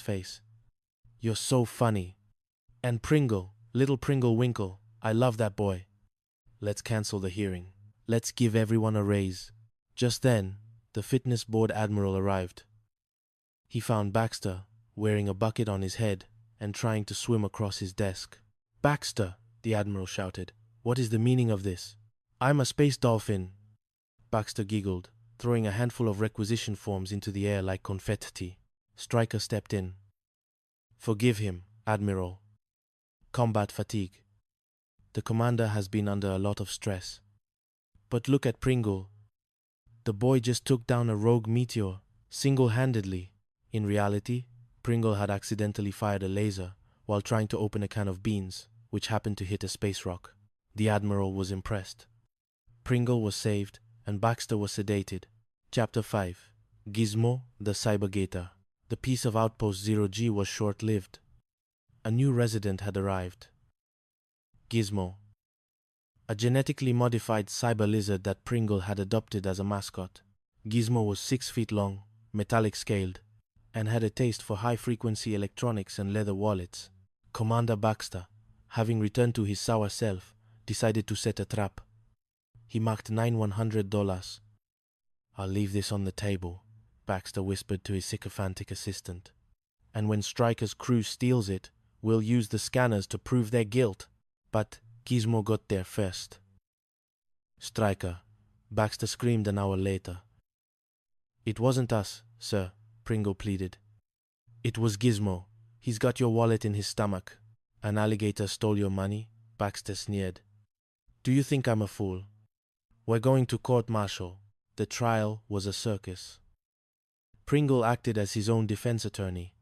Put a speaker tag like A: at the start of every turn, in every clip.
A: face. "You're so funny. And Pringle, little Pringle Winkle, I love that boy. Let's cancel the hearing. Let's give everyone a raise." Just then, the fitness board admiral arrived. He found Baxter wearing a bucket on his head and trying to swim across his desk. "Baxter," the admiral shouted, "what is the meaning of this?" "I'm a space dolphin." Baxter giggled, throwing a handful of requisition forms into the air like confetti. Stryker stepped in. "Forgive him, Admiral. Combat fatigue. The commander has been under a lot of stress." "But look at Pringle. The boy just took down a rogue meteor, single-handedly." In reality, Pringle had accidentally fired a laser while trying to open a can of beans, which happened to hit a space rock. The admiral was impressed. Pringle was saved, and Baxter was sedated. Chapter 5. Gizmo, the Cybergator. The peace of Outpost 0G was short-lived. A new resident had arrived. Gizmo, a genetically modified cyber lizard that Pringle had adopted as a mascot. Gizmo was 6 feet long, metallic-scaled, and had a taste for high-frequency electronics and leather wallets. Commander Baxter, having returned to his sour self, decided to set a trap. He marked $9,100. "I'll leave this on the table," Baxter whispered to his sycophantic assistant. "And when Stryker's crew steals it, we'll use the scanners to prove their guilt." But Gizmo got there first. "Stryker," Baxter screamed an hour later. "It wasn't us, sir," Pringle pleaded. "It was Gizmo. He's got your wallet in his stomach." "An alligator stole your money?" Baxter sneered. "Do you think I'm a fool? We're going to court-martial." The trial was a circus. Pringle acted as his own defense attorney.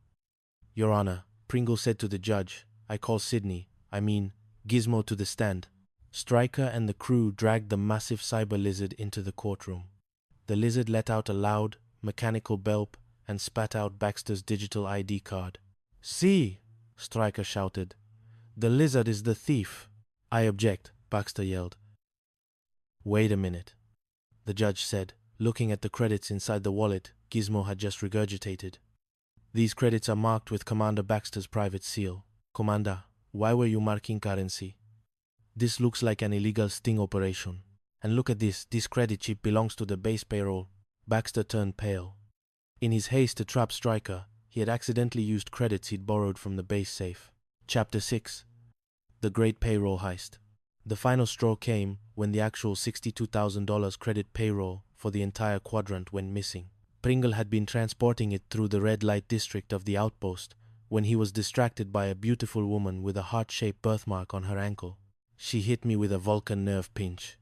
A: "Your Honor," Pringle said to the judge, "I call Gizmo to the stand." Stryker and the crew dragged the massive cyber lizard into the courtroom. The lizard let out a loud, mechanical belp and spat out Baxter's digital ID card. "See!" Stryker shouted. "The lizard is the thief." "I object," Baxter yelled. "Wait a minute," the judge said, looking at the credits inside the wallet Gizmo had just regurgitated. "These credits are marked with Commander Baxter's private seal." "Commander, why were you marking currency? This looks like an illegal sting operation. And look at this credit chip belongs to the base payroll." Baxter turned pale. In his haste to trap Stryker, he had accidentally used credits he'd borrowed from the base safe. Chapter 6. The Great Payroll Heist. The final straw came when the actual $62,000 credit payroll for the entire quadrant went missing. Pringle had been transporting it through the red light district of the outpost when he was distracted by a beautiful woman with a heart-shaped birthmark on her ankle. "She hit me with a Vulcan nerve pinch."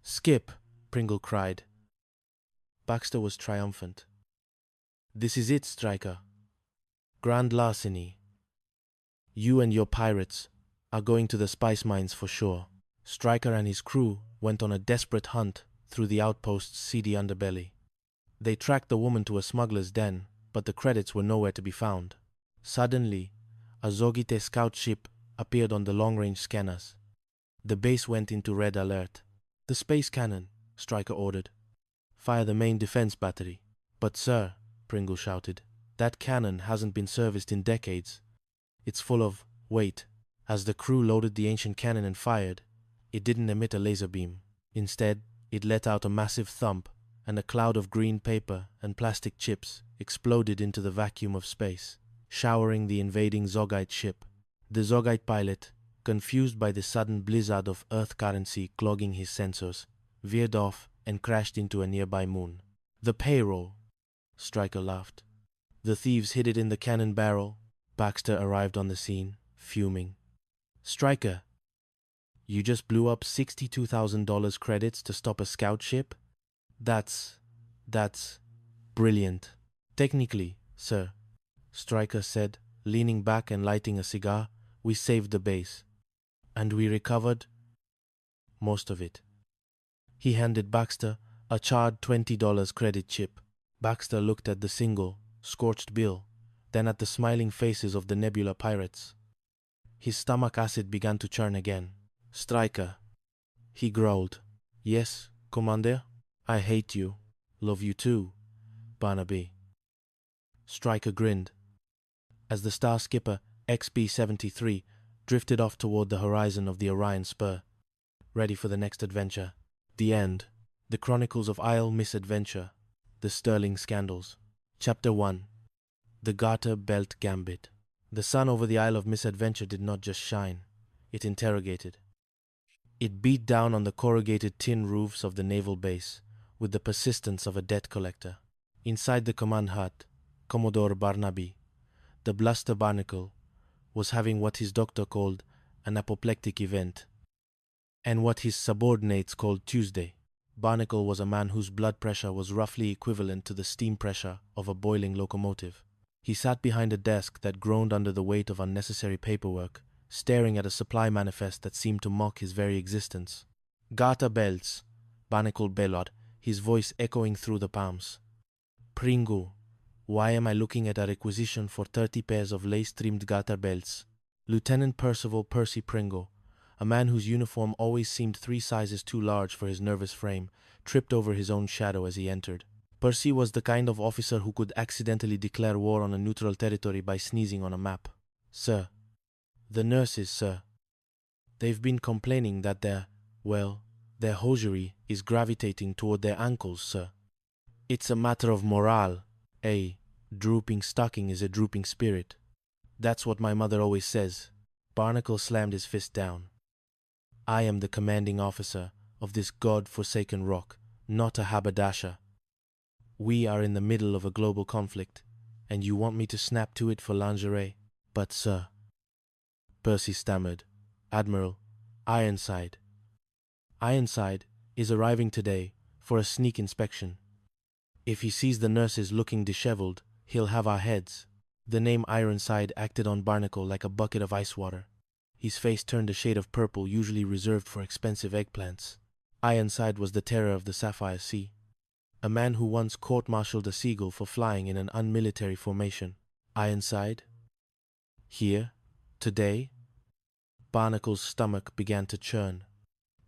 A: "Skip!" Pringle cried. Baxter was triumphant. "This is it, Stryker. Grand larceny. You and your pirates are going to the spice mines for sure." Stryker and his crew went on a desperate hunt through the outpost's seedy underbelly. They tracked the woman to a smuggler's den, but the credits were nowhere to be found. Suddenly, a Zogite scout ship appeared on the long-range scanners. The base went into red alert. "The space cannon," Stryker ordered. "Fire the main defense battery." "But sir," Pringle shouted, "that cannon hasn't been serviced in decades. It's full of—" Wait. As the crew loaded the ancient cannon and fired, it didn't emit a laser beam. Instead, it let out a massive thump, and a cloud of green paper and plastic chips exploded into the vacuum of space, showering the invading Zogite ship. The Zogite pilot, confused by the sudden blizzard of Earth currency clogging his sensors, veered off and crashed into a nearby moon. "The payroll," Stryker laughed. "The thieves hid it in the cannon barrel." Baxter arrived on the scene, fuming. "Stryker, you just blew up $62,000 credits to stop a scout ship? That's brilliant." "Technically, sir," Stryker said, leaning back and lighting a cigar, "we saved the base. And we recovered most of it." He handed Baxter a charred $20 credit chip. Baxter looked at the single, scorched bill, then at the smiling faces of the Nebula pirates. His stomach acid began to churn again. "Stryker," he growled. "Yes, Commander? I hate you. Love you too, Barnaby." Stryker grinned. as the Star Skipper XB-73 drifted off toward the horizon of the Orion Spur, ready for the next adventure. The End. The Chronicles of Isle Misadventure. The Sterling Scandals. Chapter 1. The Garter Belt Gambit. The sun over the Isle of Misadventure did not just shine, it interrogated. It beat down on the corrugated tin roofs of the naval base with the persistence of a debt collector. Inside the command hut, Commodore Barnaby, the bluster barnacle, was having what his doctor called an apoplectic event, and what his subordinates called Tuesday. Barnacle was a man whose blood pressure was roughly equivalent to the steam pressure of a boiling locomotive. He sat behind a desk that groaned under the weight of unnecessary paperwork, staring at a supply manifest that seemed to mock his very existence. Garter belts, Barnacle bellowed, his voice echoing through the palms. Pringle, why am I looking at a requisition for 30 pairs of lace-trimmed garter belts? Lieutenant Percival Percy Pringle, a man whose uniform always seemed 3 sizes too large for his nervous frame, tripped over his own shadow as he entered. Percy was the kind of officer who could accidentally declare war on a neutral territory by sneezing on a map. Sir. The nurses, sir. They've been complaining that their hosiery is gravitating toward their ankles, sir. It's a matter of morale. A drooping stocking is a drooping spirit. That's what my mother always says. Barnacle slammed his fist down. I am the commanding officer of this god-forsaken rock, not a haberdasher. We are in the middle of a global conflict, and you want me to snap to it for lingerie? But, sir, Percy stammered, Admiral, Ironside. Ironside is arriving today for a sneak inspection. If he sees the nurses looking disheveled, he'll have our heads. The name Ironside acted on Barnacle like a bucket of ice water. His face turned a shade of purple usually reserved for expensive eggplants. Ironside was the terror of the Sapphire Sea, a man who once court-martialed a seagull for flying in an unmilitary formation. Ironside? Here? Today? Barnacle's stomach began to churn.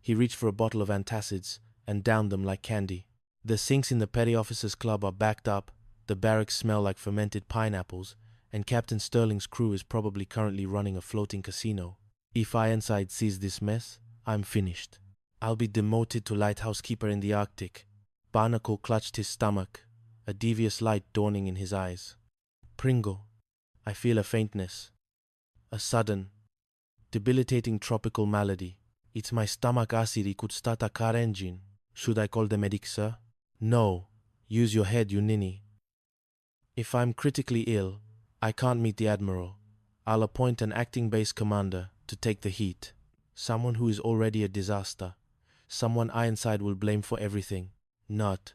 A: He reached for a bottle of antacids and downed them like candy. The sinks in the Petty Officers Club are backed up, the barracks smell like fermented pineapples, and Captain Sterling's crew is probably currently running a floating casino. If Ironside sees this mess, I'm finished. I'll be demoted to lighthouse keeper in the Arctic. Barnacle clutched his stomach, a devious light dawning in his eyes. Pringle, I feel a faintness. A sudden, debilitating tropical malady. It's my stomach acid. It could start a car engine. Should I call the medic, sir? No. Use your head, you ninny. If I'm critically ill, I can't meet the Admiral. I'll appoint an acting base commander to take the heat. Someone who is already a disaster. Someone Ironside will blame for everything. Not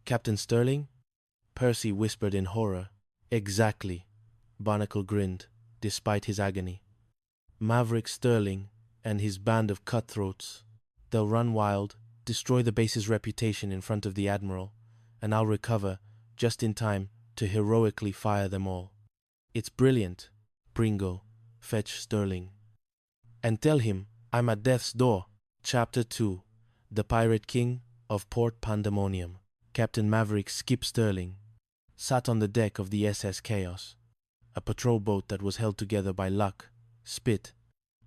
A: Captain Sterling? Percy whispered in horror. Exactly. Barnacle grinned, despite his agony. Maverick Sterling and his band of cutthroats. They'll run wild, destroy the base's reputation in front of the Admiral, and I'll recover just in time to heroically fire them all. It's brilliant. Pringle, fetch Sterling. And tell him I'm at death's door. Chapter 2. The Pirate King of Port Pandemonium. Captain Maverick Skip Sterling sat on the deck of the SS Chaos, a patrol boat that was held together by luck, spit,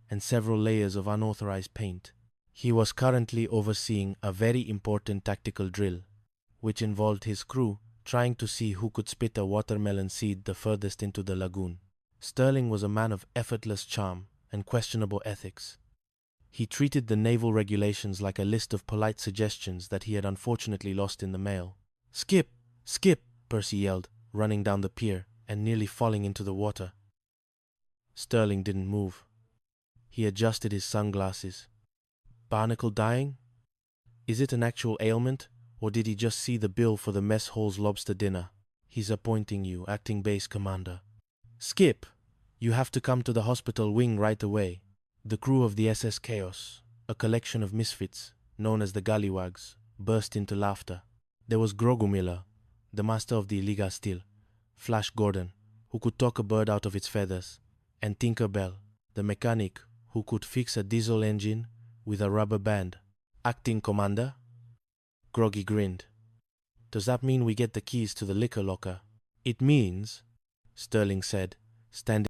A: and several layers of unauthorized paint. He was currently overseeing a very important tactical drill, which involved his crew trying to see who could spit a watermelon seed the furthest into the lagoon. Sterling was a man of effortless charm and questionable ethics. He treated the naval regulations like a list of polite suggestions that he had unfortunately lost in the mail. Skip! Skip! Percy yelled, running down the pier and nearly falling into the water. Sterling didn't move. He adjusted his sunglasses. Barnacle dying? Is it an actual ailment, or did he just see the bill for the mess hall's lobster dinner? He's appointing you acting base commander. Skip! You have to come to the hospital wing right away. The crew of the SS Chaos, a collection of misfits, known as the Galliwags, burst into laughter. There was Grogomiller, the master of the Liga Steel, Flash Gordon, who could talk a bird out of its feathers, and Tinker Bell, the mechanic who could fix a diesel engine with a rubber band. Acting commander? Groggy grinned. Does that mean we get the keys to the liquor locker? It means, Sterling said, standing